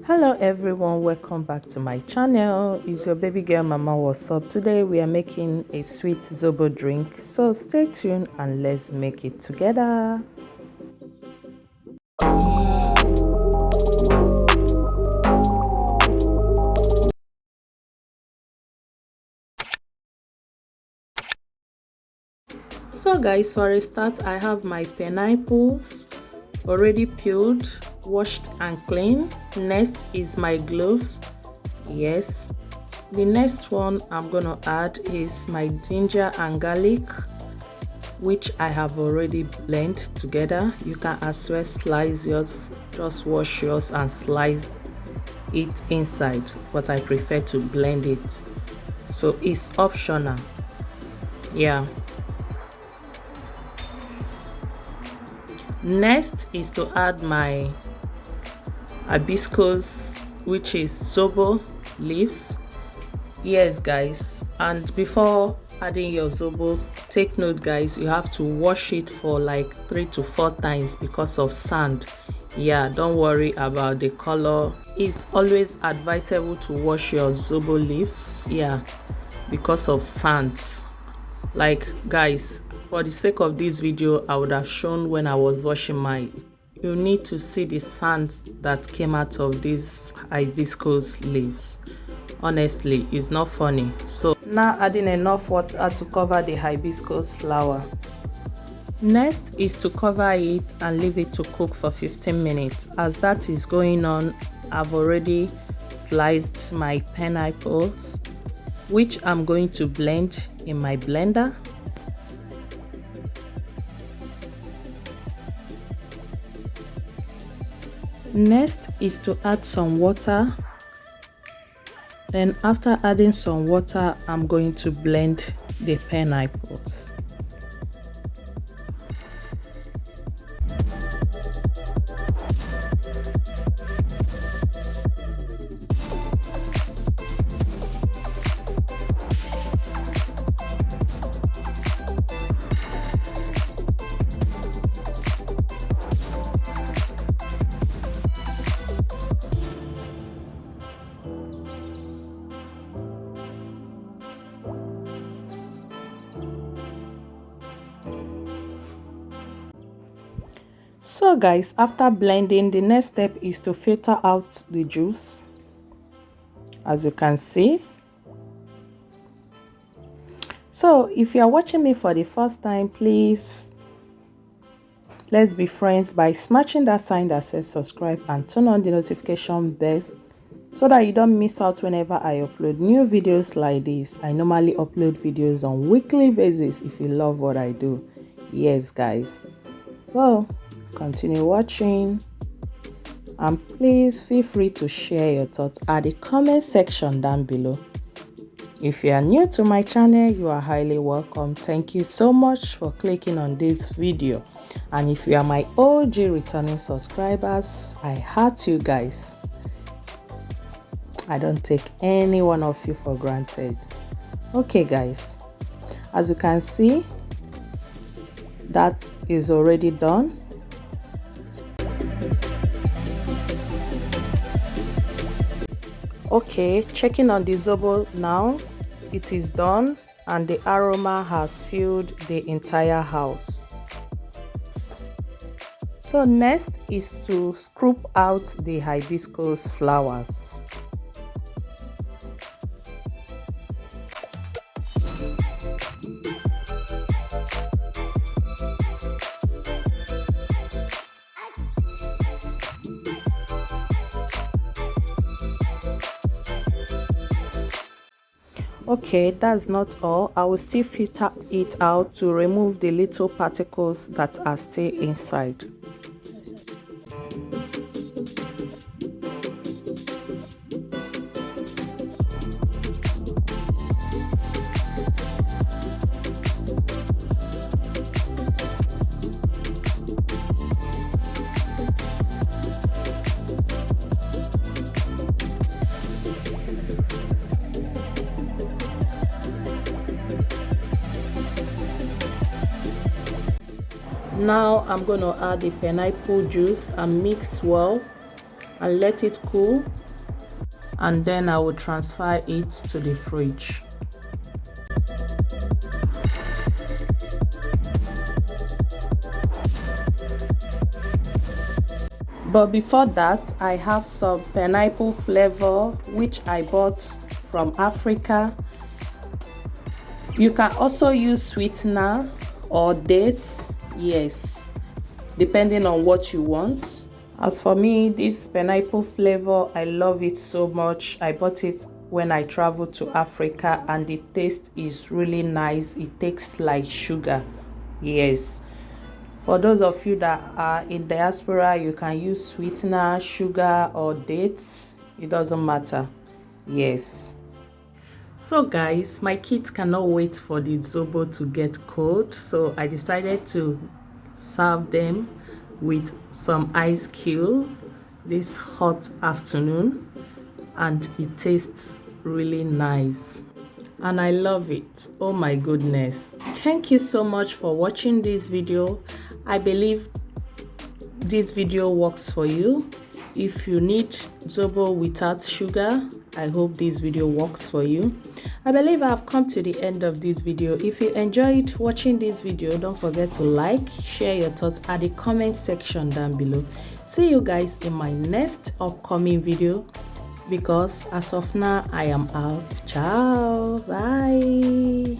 Hello everyone, welcome back to my channel. It's your baby girl Mama. What's up? Today we are making a sweet Zobo drink, so stay tuned and let's make it together. So guys, for a start, I have my pineapples already peeled, washed and clean. Next is my gloves. Yes, the next one I'm gonna add is my ginger and garlic, which I have already blended together. You can as well slice yours, just wash yours and slice it inside, but I prefer to blend it, so it's optional. Yeah, next is to add my hibiscus, which is Zobo leaves. Yes guys, and before adding your Zobo, take note guys, you have to wash it for like 3 to 4 times because of sand. Yeah, don't worry about the color. It's always advisable to wash your Zobo leaves, yeah, because of sands. Like guys, for the sake of this video, I would have shown when I was washing my, you need to see the sands that came out of these hibiscus leaves. Honestly, it's not funny. So now adding enough water to cover the hibiscus flower. Next is to cover it and leave it to cook for 15 minutes. As that is going on, I've already sliced my pineapples, which I'm going to blend in my blender. Next is to add some water. Then after adding some water, I'm going to blend the pineapples. So guys, after blending, the next step is to filter out the juice, as you can see. So if you are watching me for the first time, please let's be friends by smashing that sign that says subscribe and turn on the notification bell so that you don't miss out whenever I upload new videos like this. I normally upload videos on weekly basis if you love what I do. Yes guys, so continue watching and please feel free to share your thoughts at the comment section down below. If you are new to my channel, you are highly welcome. Thank you so much for clicking on this video, and if you are my OG returning subscribers, I heart you guys. I don't take any one of you for granted. Okay guys, as you can see, that is already done. Okay, checking on the Zobo now, it is done and the aroma has filled the entire house. So next is to scoop out the hibiscus flowers. Okay, that's not all. I will still filter it out to remove the little particles that are still inside. Now I'm going to add the pineapple juice and mix well and let it cool, and then I will transfer it to the fridge. But before that, I have some pineapple flavor which I bought from Africa. You can also use sweetener or dates, yes, depending on what you want. As for me, this pineapple flavor, I love it so much. I bought it when I traveled to Africa and the taste is really nice. It tastes like sugar, yes. For those of you that are in diaspora, you can use sweetener, sugar, or dates. It doesn't matter. Yes. So guys, my kids cannot wait for the Zobo to get cold. So I decided to serve them with some ice cube this hot afternoon. And it tastes really nice. And I love it. Oh my goodness. Thank you so much for watching this video. I believe this video works for you. If you need Zobo without sugar, I hope this video works for you. I believe I've come to the end of this video. If you enjoyed watching this video, don't forget to like, share your thoughts at the comment section down below. See you guys in my next upcoming video, because as of now I am out. Ciao, bye.